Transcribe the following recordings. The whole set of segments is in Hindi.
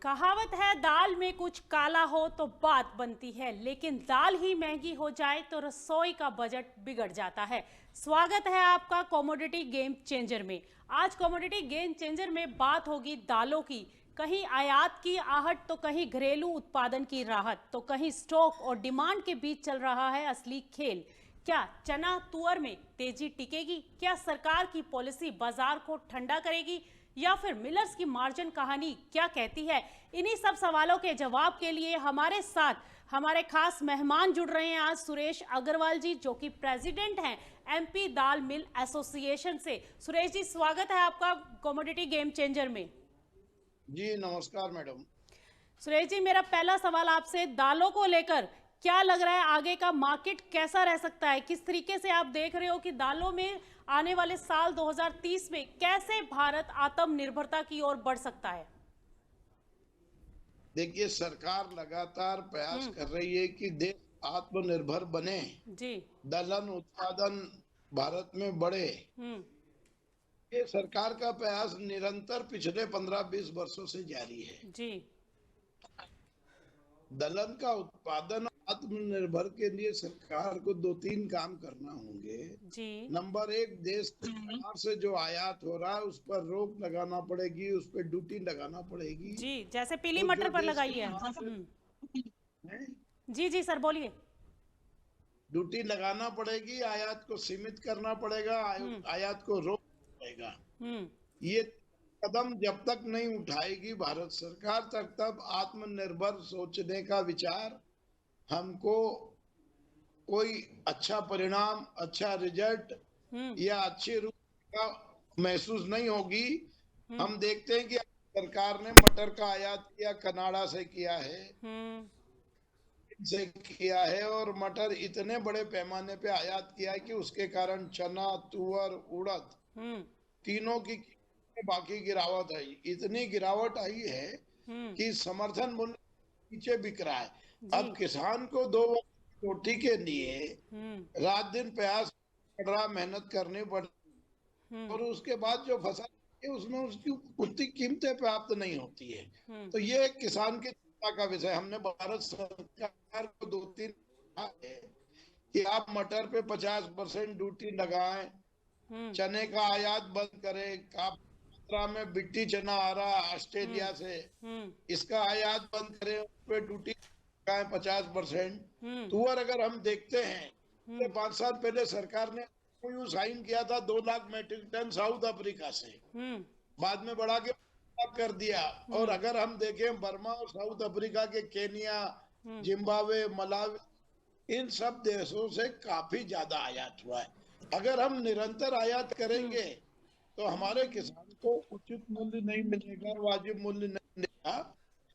कहावत है, दाल में कुछ काला हो तो बात बनती है, लेकिन दाल ही महंगी हो जाए तो रसोई का बजट बिगड़ जाता है। स्वागत है आपका कमोडिटी गेम चेंजर में। आज कमोडिटी गेम चेंजर में बात होगी दालों की। कहीं आयात की आहट तो कहीं घरेलू उत्पादन की राहत, तो कहीं स्टॉक और डिमांड के बीच चल रहा है असली खेल। क्या चना तुअर में तेजी टिकेगी? क्या सरकार की पॉलिसी बाजार को ठंडा करेगी, या फिर मिलर्स की मार्जिन कहानी क्या कहती है? इन्हीं सब सवालों के जवाब के लिए हमारे साथ हमारे खास मेहमान जुड़ रहे हैं आज सुरेश अग्रवाल जी, जो कि प्रेसिडेंट हैं एमपी दाल मिल एसोसिएशन से। सुरेश जी, स्वागत है आपका कमोडिटी गेम चेंजर में। जी नमस्कार मैडम। सुरेश जी, मेरा पहला सवाल आपसे दालों को लेकर, क्या लग रहा है आगे का मार्केट कैसा रह सकता है? किस तरीके से आप देख रहे हो कि दालों में आने वाले साल 2030 में कैसे भारत आत्मनिर्भरता की ओर बढ़ सकता है? देखिए, सरकार लगातार प्रयास कर रही है कि देश आत्मनिर्भर बने, जी। दलहन उत्पादन भारत में बढ़े। हम्म। ये सरकार का प्रयास निरंतर पिछले 15-20 वर्षों से जारी है। जी। दलहन का उत्पादन आत्मनिर्भर के लिए सरकार को 2-3 काम करना होंगे। जी। नंबर एक, देश के बाहर से जो आयात हो रहा है उस पर रोक लगाना पड़ेगी, उस पर ड्यूटी लगाना पड़ेगी। जी, जैसे पीली तो मटर जो पर देश लगाई के है। बाहर से है, जी जी सर, बोलिए। ड्यूटी लगाना पड़ेगी, आयात को सीमित करना पड़ेगा, हम्म। आयात को रोकना पड़ेगा। हम्म। ये कदम जब तक नहीं उठाएगी भारत सरकार, तब आत्मनिर्भर सोचने का विचार हमको कोई अच्छा परिणाम, अच्छा रिजल्ट हम्म। या अच्छी रूप का महसूस नहीं होगी। हम्म। हम देखते हैं कि सरकार ने मटर का आयात किया, कनाडा से किया है, हम्म। से किया है, और मटर इतने बड़े पैमाने पे आयात किया है कि उसके कारण चना, तुअर, उड़द हम्म। तीनों की कीमत में बाकी गिरावट आई, इतनी गिरावट आई है हम्म। कि समर्थन मूल्य नीचे बिक रहा है। जी। अब किसान को 2 वक्त की रोटी के लिए हम्म। रात दिन प्रयास पड़ रहा, मेहनत करनी पड़, हम्म। और उसके बाद जो फसल है उसमें उसकी उतनी कीमतें प्राप्त नहीं होती है। हम्म। तो ये किसान की चिंता का विषय। हमने भारत सरकार को 2-3 कहा है कि आप मटर पे 50% ड्यूटी लगाएं, हम्म। चने का आयात बंद करें। मात्रा में बिट्टी चना आ रहा है हम्म। ऑस्ट्रेलिया से, हम्म। इसका आयात बंद करें, उस पे ड्यूटी लगाएं 50%। हम्म। तुअर अगर हम देखते हैं, हम्म। 5 साल पहले सरकार ने साइन किया था 2 lakh metric ton South Africa से, हम्म। बाद में बढ़ा के 5 लाख कर दिया। और हम्म। अगर हम देखें बर्मा और साउथ अफ्रीका के केनिया, हम्म। जिम्बाब्वे, मलावी, इन सब देशों से काफी ज्यादा आयात हुआ है। अगर हम निरंतर आयात हम्म। करेंगे तो हमारे किसान को उचित मूल्य नहीं मिलेगा, वाजिब मूल्य नहीं मिलेगा।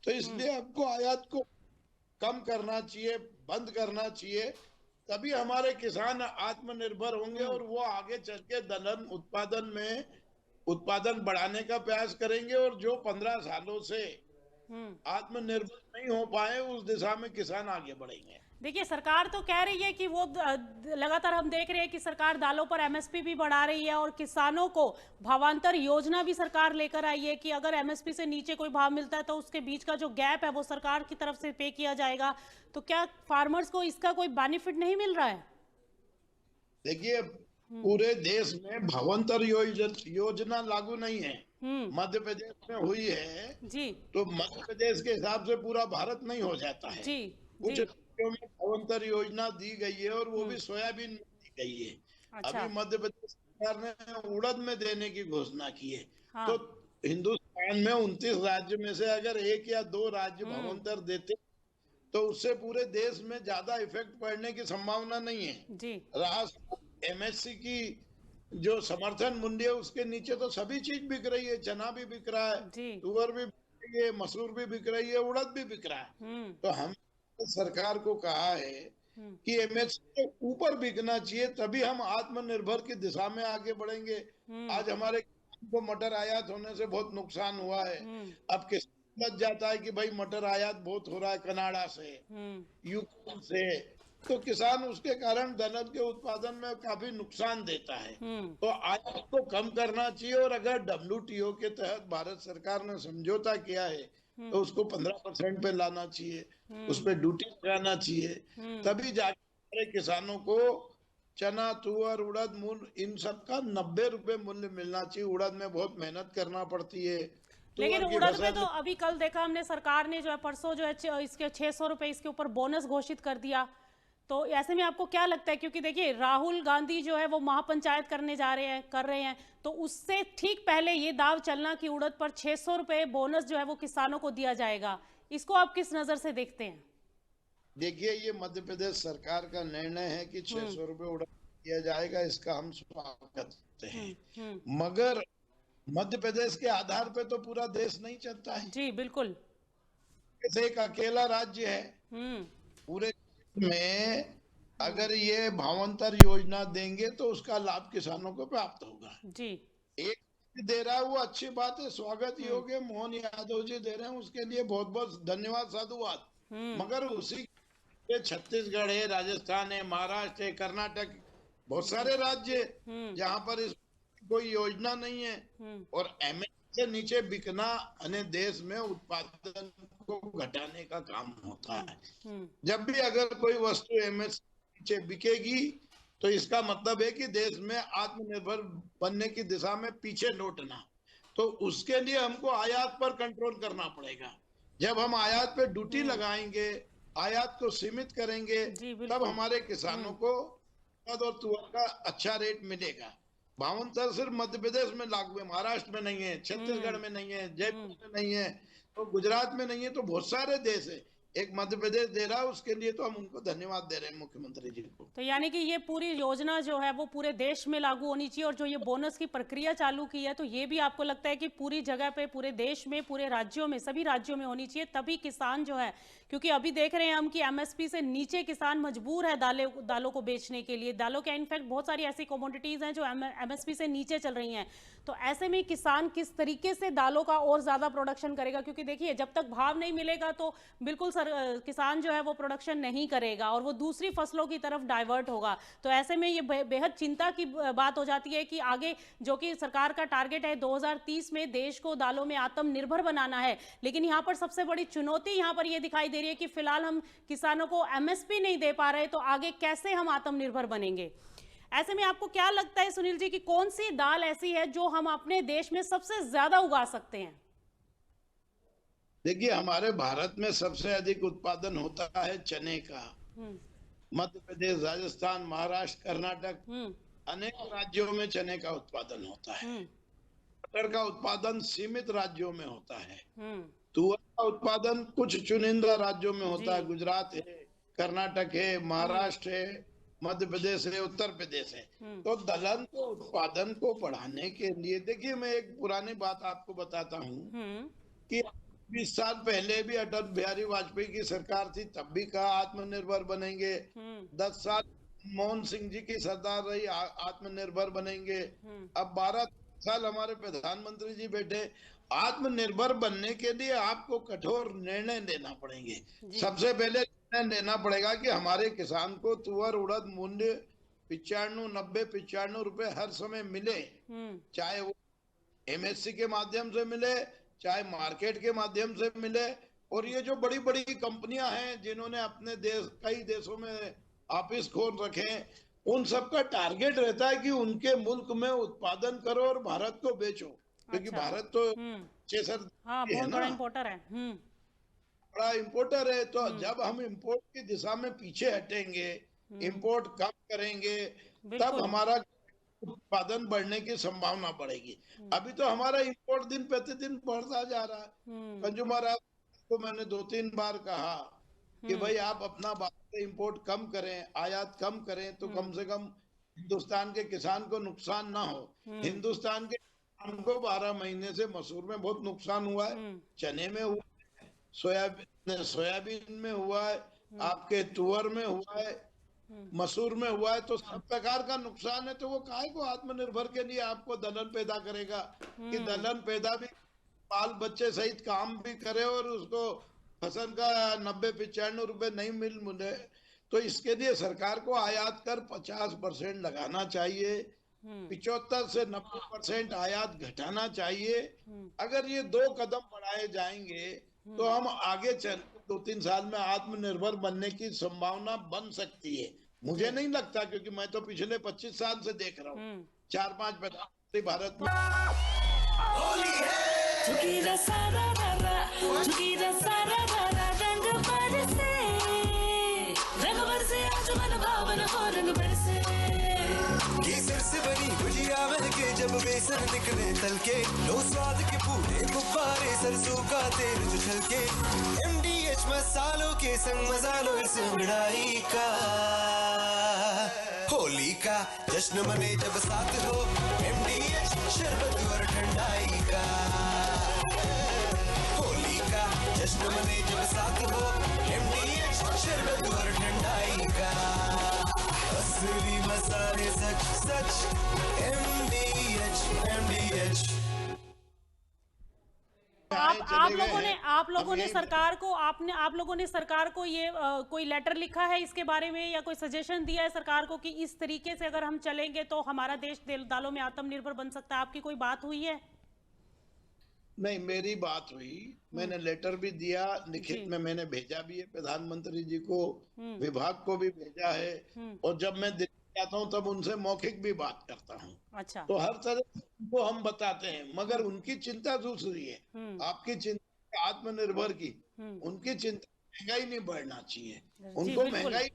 तो हम्म। इसलिए हमको आयात को कम करना चाहिए, बंद करना चाहिए। तभी हमारे किसान आत्मनिर्भर होंगे हम्म। और वो आगे चल के दलहन उत्पादन बढ़ाने का प्रयास करेंगे। और जो 15 सालों से हम्म। आत्मनिर्भर नहीं हो पाए, उस दिशा में किसान आगे बढ़ेंगे। देखिए, सरकार तो कह रही है कि वो लगातार हम देख रहे हैं कि सरकार दालों पर एमएसपी भी बढ़ा रही है, और किसानों को भावांतर योजना भी सरकार लेकर आई है कि अगर एमएसपी से नीचे कोई भाव मिलता है तो उसके बीच का जो गैप है वो सरकार की तरफ से पे किया जाएगा। तो क्या फार्मर्स को इसका कोई बेनिफिट नहीं मिल रहा है? देखिए, हम्म। पूरे देश में भावांतर योजना लागू नहीं है। हम्म। मध्य प्रदेश में हुई है, जी। तो मध्य प्रदेश के हिसाब से पूरा भारत नहीं हो जाता है। जी। जी। कुछ राज्यों में भावांतर योजना दी गई है, और वो हम्म। भी सोयाबीन में दी गई है। अच्छा। अभी मध्य प्रदेश सरकार ने उड़द में देने की घोषणा की है। हाँ। तो हिंदुस्तान में 29 राज्य में से अगर 1 या 2 राज्य हम्म। भावांतर देते तो उससे पूरे देश में ज्यादा इफेक्ट पड़ने की संभावना नहीं है। जी। रहा एमएससी की जो समर्थन मूल्य है, उसके नीचे तो सभी चीज बिक रही है। चना भी बिक रहा है, जी। तुअर भी बिक रही है, मसूर भी बिक रही है, उड़द भी बिक रहा है। हम्म। तो हम सरकार को कहा है हम्म। कि एमएसपी के ऊपर बिकना चाहिए, तभी हम आत्मनिर्भर की दिशा में आगे बढ़ेंगे। हम्म। आज हमारे किसान को मटर आयात होने से बहुत नुकसान हुआ है। हम्म। अब किसान लग जाता है कि भाई मटर आयात बहुत हो रहा है कनाडा से, हम्म। यूक्रेन से, तो किसान उसके कारण दलहन के उत्पादन में काफी नुकसान देता है। हम्म। तो आयात को कम करना चाहिए। और अगर डब्ल्यूटीओ के तहत भारत सरकार ने समझौता किया है तो उसको 15% पे लाना चाहिए, उस हम्म। पर ड्यूटी लगाना चाहिए। हम्म। तभी जाके हमारे किसानों को चना, तुअर, उड़द, मूंग इन सब का 90 रुपए मूल्य मिलना चाहिए। उड़द में बहुत मेहनत करना पड़ती है, लेकिन तुअर की उड़द में तो फसल। अभी कल देखा हमने, सरकार ने जो है परसों जो है इसके 600 रुपए इसके ऊपर बोनस घोषित कर दिया। तो ऐसे में आपको क्या लगता है, क्योंकि देखिए राहुल गांधी जो है वो महापंचायत करने जा रहे हैं, कर रहे हैं, तो उससे ठीक पहले ये दाव चलना कि उड़द पर 600 रुपए बोनस जो है वो किसानों को दिया जाएगा, इसको आप किस नजर से देखते हैं? देखिए, ये मध्य प्रदेश सरकार का निर्णय है कि छह हम्म। सौ रुपये उड़ा दिया जाएगा, इसका हम स्वागत करते हैं। हम्म। मगर मध्य प्रदेश के आधार पे तो पूरा देश नहीं चलता है। जी बिल्कुल। जैसे एक अकेला राज्य है हम्म। पूरे देश में, हम्म। अगर ये भावांतर योजना देंगे तो उसका लाभ किसानों को प्राप्त होगा। जी। एक दे रहा है वो अच्छी बात है, स्वागत हम्म। योग्य। मोहन यादव जी दे रहे हैं, उसके लिए बहुत बहुत धन्यवाद, साधुवाद। हम्म। मगर उसी ये छत्तीसगढ़ है, राजस्थान है, महाराष्ट्र है, कर्नाटक, बहुत जी। सारे राज्य है हम्म। जहां पर इस कोई योजना नहीं है। हम्म। और एमएसपी से नीचे बिकना अन्य देश में उत्पादन को घटाने का काम होता हम्म। है। हम्म। जब भी अगर कोई वस्तु एमएसपी नीचे बिकेगी तो इसका मतलब है कि देश में आत्मनिर्भर बनने की दिशा में पीछे लौटना। तो उसके लिए हमको आयात पर कंट्रोल करना पड़ेगा। जब हम आयात पे ड्यूटी हम्म। लगाएंगे, आयात को सीमित करेंगे, जी तब बिल्कुल। हमारे किसानों हम्म। को उड़द और तुअर का अच्छा रेट मिलेगा। भावंतर सिर्फ मध्य प्रदेश में लागू है, महाराष्ट्र में नहीं है, छत्तीसगढ़ हम्म। में नहीं है, हम्म। जयपुर में नहीं है, तो गुजरात में नहीं है, तो बहुत सारे देश है। एक मध्य प्रदेश दे रहा है, उसके लिए तो हम उनको धन्यवाद दे रहे हैं, मुख्यमंत्री जी को। तो यानी कि ये पूरी योजना जो है वो पूरे देश में लागू होनी चाहिए, और जो ये बोनस की प्रक्रिया चालू की है तो ये भी आपको लगता है कि पूरी जगह पे, पूरे देश में, पूरे राज्यों में, सभी राज्यों में होनी चाहिए, तभी किसान जो है, क्योंकि अभी देख रहे हैं हम कि एमएसपी से नीचे किसान मजबूर है दालों को बेचने के लिए। दालों के इनफैक्ट बहुत सारी ऐसी कमोडिटीज हैं जो एमएसपी से नीचे चल रही हैं। तो ऐसे में किसान किस तरीके से दालों का और ज्यादा प्रोडक्शन करेगा, क्योंकि देखिए जब तक भाव नहीं मिलेगा तो बिल्कुल किसान जो है वो प्रोडक्शन नहीं करेगा और वो दूसरी फसलों की तरफ डाइवर्ट होगा। तो ऐसे में ये बेहद चिंता की बात हो जाती है कि आगे जो कि सरकार का टारगेट है 2030 में देश को दालों में आत्मनिर्भर बनाना है, लेकिन यहाँ पर सबसे बड़ी चुनौती यहाँ पर ये दिखाई दे रही है कि फिलहाल हम किसानों को एमएसपी नहीं दे पा रहे, तो आगे कैसे हम आत्मनिर्भर बनेंगे? ऐसे में आपको क्या लगता है सुनील जी कि कौन सी दाल ऐसी है जो हम अपने देश में सबसे ज्यादा उगा सकते हैं? देखिए, हमारे भारत में सबसे अधिक उत्पादन होता है चने का। हम्म। मध्य प्रदेश, राजस्थान, महाराष्ट्र, कर्नाटक, हम्म। अनेक राज्यों में चने का उत्पादन होता है। हम्म। मटर का उत्पादन सीमित राज्यों में होता है। हम्म। तुअर का उत्पादन कुछ चुनिंदा राज्यों में जी। होता है, गुजरात है, कर्नाटक है, हम्म। महाराष्ट्र है, मध्य प्रदेश है, उत्तर प्रदेश है। हम्म। तो दलहन के उत्पादन को बढ़ाने के लिए, देखिए मैं एक पुरानी बात आपको बताता हूँ हम्म। कि 20 साल पहले भी अटल बिहारी वाजपेयी की सरकार थी, तब भी कहा आत्मनिर्भर बनेंगे। हम्म। 10 साल मनमोहन सिंह जी की सरकार रही, आत्मनिर्भर बनेंगे। हम्म। अब 12 साल हमारे प्रधानमंत्री जी बैठे। आत्मनिर्भर बनने के लिए आपको कठोर निर्णय लेना पड़ेंगे। जी। सबसे पहले निर्णय लेना पड़ेगा कि हमारे किसान को तुअर उड़द मूल्य 95, 90, 95 रुपए हर समय मिले, हम्म। चाहे वो एमएससी के माध्यम से मिले, चाहे मार्केट के माध्यम से मिले। और ये जो बड़ी बड़ी कंपनियां हैं जिन्होंने अपने देश, कई देशों में ऑफिस खोल रखे हैं, उन सबका टारगेट रहता है कि उनके मुल्क में उत्पादन करो और भारत को बेचो, क्योंकि अच्छा। भारत तो हम्म। चेसर हाँ, है बहुत ना, बड़ा इंपोर्टर है। हम्म। बड़ा इंपोर्टर है। तो हम्म। जब हम इंपोर्ट की दिशा में पीछे हटेंगे, हम्म। इंपोर्ट कम करेंगे, तब बिल्कुल। हमारा उत्पादन बढ़ने की संभावना बढ़ेगी। हम्म। अभी तो हमारा इंपोर्ट दिन प्रतिदिन बढ़ता जा रहा है। हम्म। कंज्यूमर को मैंने 2-3 बार कहा कि हम्म। भाई आप अपना बाहर से इंपोर्ट कम करें, आयात कम करें, तो कम हम्म। से कम हिंदुस्तान के किसान को नुकसान ना हो। हम्म। हिंदुस्तान के किसान को 12 महीने से मसूर में बहुत नुकसान हुआ है, हम्म। चने में हुआ, सोयाबीन में हुआ है, हम्म। आपके तुअर में हुआ है, हम्म। मसूर में हुआ है। तो सब प्रकार का नुकसान है। तो वो काहे को आत्मनिर्भर के लिए आपको दलहन पैदा करेगा कि हम्म। दलहन पैदा भी, बाल बच्चे सहित काम भी करे और उसको फसल का 90-95 रुपए नहीं मिले। तो इसके लिए सरकार को आयात कर 50% लगाना चाहिए, हम्म। 75 से 90% आयात घटाना चाहिए। हम्म। अगर ये 2 कदम बढ़ाए जाएंगे तो हम आगे चल 2-3 साल में आत्मनिर्भर बनने की संभावना बन सकती है। मुझे जी। नहीं लगता, क्योंकि मैं तो पिछले 25 साल से देख रहा हूँ, हम्म। 4-5 प्रधानमंत्री भारत में। झुकीरा सारा रारा, झुकीरा सारा रारा, रंग बरसे, रंग बरसे, आज मन भावन हो रंग बरसे। केसर से बनी गुजिया महके जब बेसन निकले तलके, लो स्वाद के पूरे गुब्बारे, सरसों का तेल जो छलके, MDH मसालों के संग मजा लो इस अंगड़ाई का। होली का जश्न मने जब साथ हो, MDH शरबत और ठंडाई का। होली का जश्न मने जब साथ हो, MDH शरबत और ठंडाई का। असली मसाले सच सच, MDH। आप लोगों ने सरकार को आप लोगों ने सरकार को ये कोई लेटर लिखा है इसके बारे में, या कोई सजेशन दिया है सरकार को कि इस तरीके से अगर हम चलेंगे तो हमारा देश दालों में आत्मनिर्भर बन सकता है? आपकी कोई बात हुई है? नहीं, मेरी बात हुई, मैंने लेटर भी दिया, लिखित में मैंने भेजा भी है प्रधानमंत्री जी को, विभाग को भी भेजा है, और जब मैं दिल्ली जाता हूँ तब उनसे मौखिक भी बात करता हूँ। अच्छा। तो हर तरह से उनको हम बताते हैं, मगर उनकी चिंता दूसरी है। आपकी चिंता आत्मनिर्भर की, उनकी चिंता महंगाई नहीं बढ़ना चाहिए। उनको महंगाई,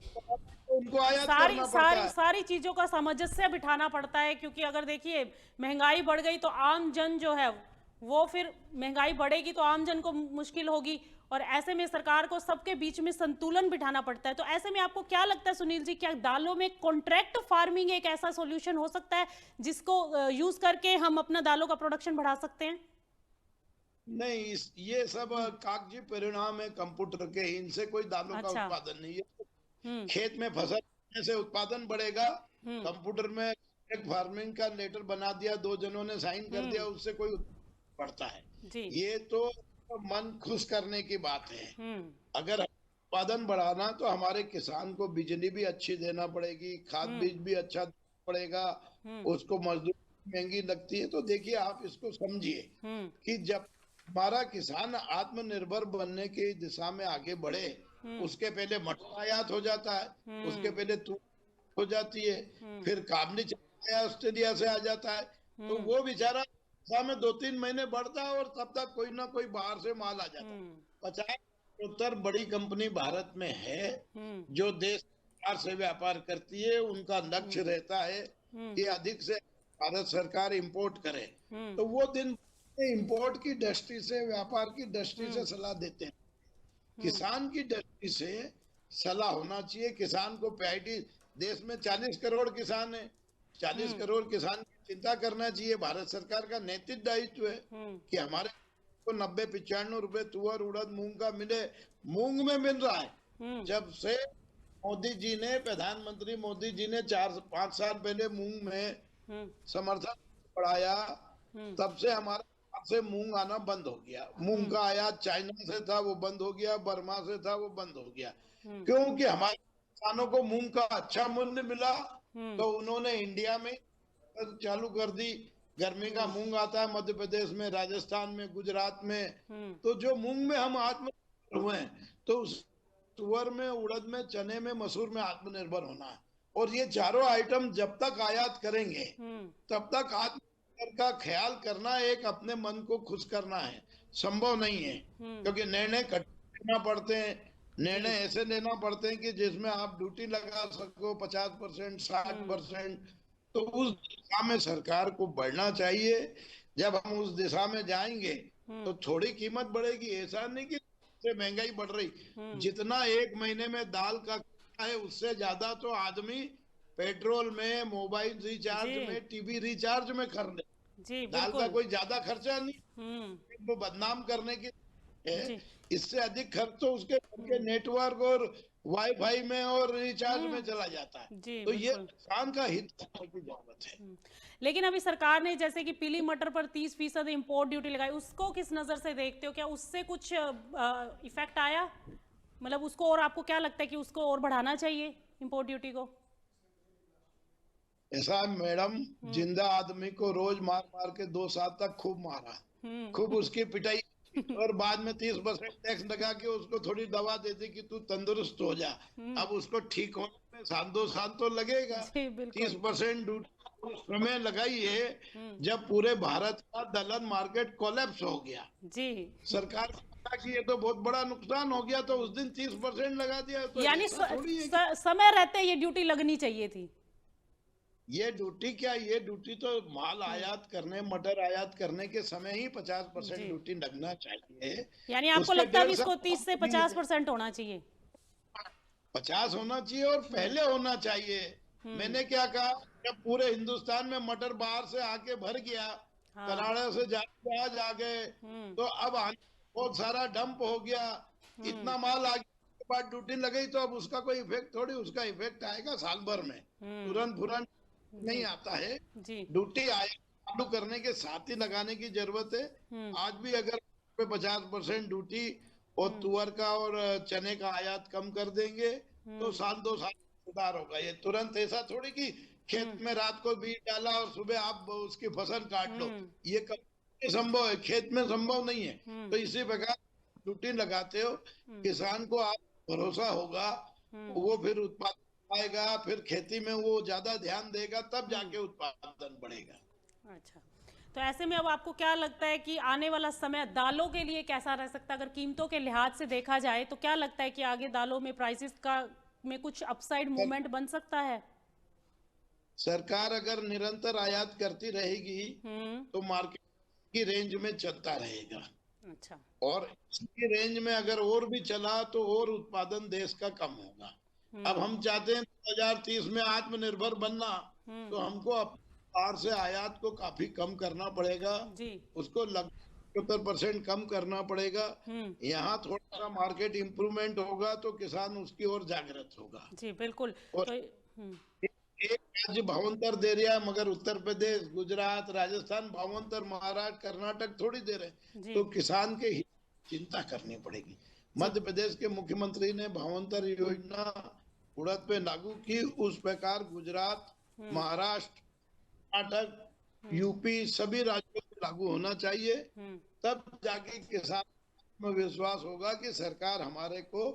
उनको आयात करना पड़ता है। सारी चीजों का सामंजस्य बिठाना पड़ता है, क्योंकि अगर देखिए महंगाई बढ़ गई तो आम जन जो है वो, फिर महंगाई बढ़ेगी तो आम जन को मुश्किल होगी, और ऐसे में सरकार को सबके बीच में संतुलन बिठाना पड़ता है। तो ऐसे में आपको क्या लगता है सुनील जी, क्या दालों में कॉन्ट्रैक्ट फार्मिंग एक ऐसा सॉल्यूशन हो सकता है जिसको यूज करके हम अपना दालों का प्रोडक्शन बढ़ा सकते हैं? नहीं, ये सब कागजी परिणाम है कंप्यूटर के, इनसे कोई दालों का अच्छा। उत्पादन नहीं है। खेत में फसल होने से उत्पादन बढ़ेगा। कंप्यूटर में फार्मिंग का लेटर बना दिया, 2 जनों ने साइन कर दिया, उससे कोई बढ़ता है? जी। ये तो मन खुश करने की बात है। अगर उत्पादन बढ़ाना तो हमारे किसान को बिजली भी अच्छी देना पड़ेगी, खाद बीज भी अच्छा देना पड़ेगा, उसको मजदूरी महंगी लगती है। तो देखिए, आप इसको समझिए कि जब हमारा किसान आत्मनिर्भर बनने की दिशा में आगे बढ़े, उसके पहले मटर आयात हो जाता है, उसके पहले तूर हो जाती है, फिर काबली चना ऑस्ट्रेलिया से आ जाता है, तो वो बेचारा में 2-3 महीने बढ़ता है, और तब तक कोई ना कोई बाहर से माल आ जाता है। 50-70 बड़ी कंपनी भारत में है जो देश बाहर से व्यापार करती है। उनका लक्ष्य रहता है कि अधिक से भारत सरकार इंपोर्ट करे। तो वो दिन इंपोर्ट की दृष्टि से, व्यापार की दृष्टि से सलाह देते हैं। किसान की दृष्टि से सलाह होना चाहिए। किसान को पैडी, देश में 40 करोड़ किसान है, 40 करोड़ किसान की चिंता करना चाहिए। भारत सरकार का नैतिक दायित्व है कि हमारे को 90-95 रुपए तुअर, उड़द, मूंग का मिले। मूंग में मिल रहा है। जब से मोदी जी ने, प्रधानमंत्री मोदी जी ने 4-5 साल पहले मूंग में समर्थन बढ़ाया, तब से हमारे से मूंग आना बंद हो गया। मूंग का आयात चाइना से था, वो बंद हो गया, बर्मा से था, वो बंद हो गया। क्योंकि हमारे किसानों को मूंग का अच्छा मूल्य मिला, तो उन्होंने इंडिया में चालू कर दी। गर्मी का मूंग आता है मध्य प्रदेश में, राजस्थान में, गुजरात में। तो जो मूंग में हम आत्मनिर्भर हुए हैं, तो तुअर में, उड़द में, चने में, मसूर में आत्मनिर्भर होना है। और ये चारों आइटम जब तक आयात करेंगे तब तक आत्मनिर्भर का ख्याल करना एक अपने मन को खुश करना है, संभव नहीं है। क्योंकि निर्णय कठिन लेना पड़ते हैं, निर्णय ऐसे लेना पड़ते हैं कि जिसमें आप ड्यूटी लगा सको 50%, 60%। तो उस दिशा में सरकार को बढ़ना चाहिए। जब हम उस दिशा में जाएंगे तो थोड़ी कीमत बढ़ेगी। ऐसा नहीं कि से महंगाई बढ़ रही, जितना एक महीने में दाल का है उससे ज्यादा तो आदमी पेट्रोल में, मोबाइल रिचार्ज में, टीवी रिचार्ज में कर ले। जी दाल का बिल्कुल। कोई ज्यादा खर्चा नहीं, वो बदनाम करने की है। इससे अधिक खर्च तो उसके नेटवर्क और वाईफाई में और रिचार्ज में चला जाता है। जी तो ये बिल्कुल। किसान का हित करने की जरूरत है। लेकिन अभी सरकार ने जैसे कि पीली मटर पर 30% इंपोर्ट ड्यूटी लगाई, उसको किस नजर से देखते हो? क्या उससे कुछ इफेक्ट आया? मतलब उसको, और आपको क्या लगता है कि उसको और बढ़ाना चाहिए इंपोर्ट ड्यूटी को? ऐसा मैडम, जिंदा आदमी को रोज मार मार के 2 साल तक खूब मारा, खूब उसकी पिटाई की। और बाद में 30% टैक्स लगा के उसको थोड़ी दवा देते कि तू तंदुरुस्त हो जा। अब उसको ठीक होने में 7-2 साल तो लगेगा। जी बिल्कुल। 30% ड्यूटी उस समय लगाई है जब पूरे भारत का दलहन मार्केट कोलैप्स हो गया। जी सरकार को पता कि ये तो बहुत बड़ा नुकसान हो गया, तो उस दिन 30% लगा दिया। तो यानी ऐसा थोड़ी है कि समय रहते ये ड्यूटी लगनी चाहिए थी। ये ड्यूटी क्या, ये ड्यूटी तो माल आयात करने, मटर आयात करने के समय ही 50% जी। ड्यूटी लगना चाहिए। यानी आपको उसके लगता है 1.5 इसको साल 30 से बाद भी 50% होना चाहिए? 50 होना चाहिए और पहले होना चाहिए। मैंने क्या कहा, जब पूरे हिंदुस्तान में मटर बाहर से आके भर गया, हाँ। कनाडा से जहाज आ गए, तो अब बहुत सारा डंप हो गया, इतना माल आ गया के बाद ड्यूटी लगाई, तो अब उसका कोई इफेक्ट थोड़ी, उसका इफेक्ट आएगा साल भर में, तुरंत नहीं आता है। जी ड्यूटी चालू करने के साथ ही लगाने की जरूरत है। आज भी अगर 50% ड्यूटी और तुअर का और चने का आयात कम कर देंगे तो 1-2 साल सुधार होगा। ये तुरंत ऐसा थोड़ी कि खेत में रात को बीज डाला और सुबह आप उसकी फसल काट लो, ये कब संभव है? खेत में संभव नहीं है। तो इसी प्रकार ड्यूटी लगाते हो, किसान को आप भरोसा होगा, वो फिर उत्पादन आएगा, फिर खेती में वो ज्यादा ध्यान देगा, तब जाके उत्पादन बढ़ेगा। अच्छा, तो ऐसे में अब आपको क्या लगता है कि आने वाला समय दालों के लिए कैसा रह सकता है? अगर कीमतों के लिहाज से देखा जाए तो क्या लगता है कि आगे दालों में प्राइसेस का में कुछ अपसाइड मूवमेंट बन सकता है? सरकार अगर निरंतर आयात करती रहेगी तो मार्केट की रेंज में चलता रहेगा। अच्छा। और इसकी रेंज में अगर और भी चला तो और उत्पादन देश का कम होगा। अब हम चाहते हैं 2030 में आत्मनिर्भर बनना, तो हमको बाहर से आयात को काफी कम करना पड़ेगा। जी उसको लगभग 70% कम करना पड़ेगा। यहाँ थोड़ा सा मार्केट इम्प्रूवमेंट होगा तो किसान उसकी ओर जागृत होगा। जी बिल्कुल। और तो एक राज्य भावांतर दे रहा है, मगर उत्तर प्रदेश, गुजरात, राजस्थान भावांतर, महाराष्ट्र, कर्नाटक थोड़ी दे रहे। तो किसान के हित चिंता करनी पड़ेगी। मध्य प्रदेश के मुख्यमंत्री ने भावांतर योजना उड़द पे लागू की, उस प्रकार गुजरात, महाराष्ट्र, कर्नाटक, यूपी सभी राज्यों में लागू होना चाहिए। तब जाके किसान में विश्वास होगा कि सरकार हमारे को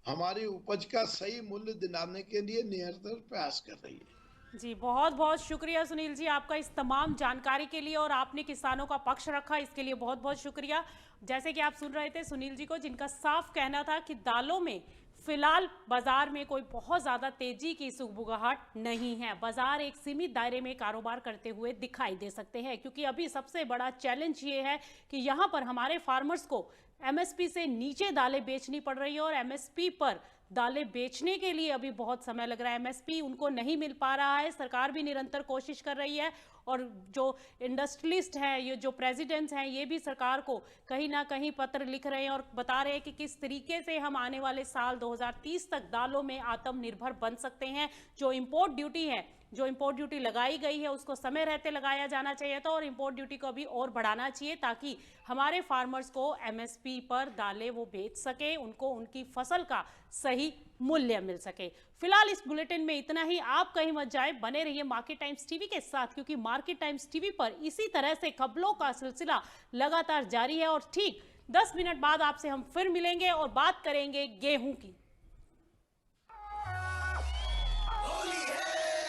हमारी उपज का सही मूल्य दिलाने के लिए निरंतर प्रयास कर रही है। जी बहुत बहुत शुक्रिया सुनील जी आपका इस तमाम जानकारी के लिए, और आपने किसानों का पक्ष रखा, इसके लिए बहुत बहुत शुक्रिया। जैसे कि आप सुन रहे थे सुनील जी को, जिनका साफ कहना था कि दालों में फिलहाल बाजार में कोई बहुत ज़्यादा तेजी की सुगबुगाहट नहीं है। बाजार एक सीमित दायरे में कारोबार करते हुए दिखाई दे सकते हैं, क्योंकि अभी सबसे बड़ा चैलेंज ये है कि यहाँ पर हमारे फार्मर्स को एमएसपी से नीचे दालें बेचनी पड़ रही है, और एमएसपी पर दालें बेचने के लिए अभी बहुत समय लग रहा है। एमएसपी उनको नहीं मिल पा रहा है। सरकार भी निरंतर कोशिश कर रही है, और जो इंडस्ट्रियलिस्ट हैं, ये जो प्रेसिडेंट्स हैं, ये भी सरकार को कहीं ना कहीं पत्र लिख रहे हैं और बता रहे हैं कि किस तरीके से हम आने वाले साल 2030 तक दालों में आत्मनिर्भर बन सकते हैं। जो इंपोर्ट ड्यूटी है, जो इंपोर्ट ड्यूटी लगाई गई है, उसको समय रहते लगाया जाना चाहिए था, और इंपोर्ट ड्यूटी को अभी और बढ़ाना चाहिए, ताकि हमारे फार्मर्स को एमएसपी पर दालें वो बेच सके, उनको उनकी फसल का सही मूल्य मिल सके। फिलहाल इस बुलेटिन में इतना ही। आप कहीं मत जाए, बने रहिए मार्केट टाइम्स टीवी के साथ, क्योंकि मार्केट टाइम्स टीवी पर इसी तरह से खबरों का सिलसिला लगातार जारी है। और ठीक 10 मिनट बाद आपसे हम फिर मिलेंगे और बात करेंगे गेहूं की।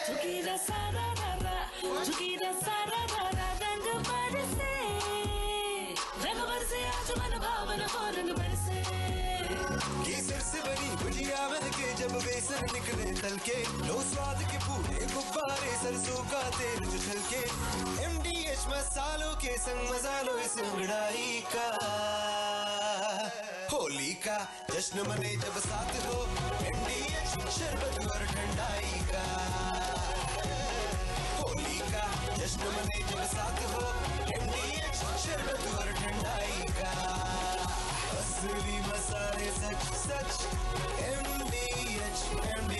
झुकीरा सारा रारा, झुकीरा सारा रारा, रंग बरसे, रंग बरसे आज मन भावन हो रंग बरसे। केसर से बनी गुजिया बन के जब बेसन निकले तल के, लो स्वाद के पूरे गुब्बारे, सरसों का तेल जो छलके, MDH मसालों के संग मजा लो इस उड़ाई का। होली का जश्न मने जब साथ हो, MDH शरबत और ठंडाई का। होली का जश्न मने जब साथ हो,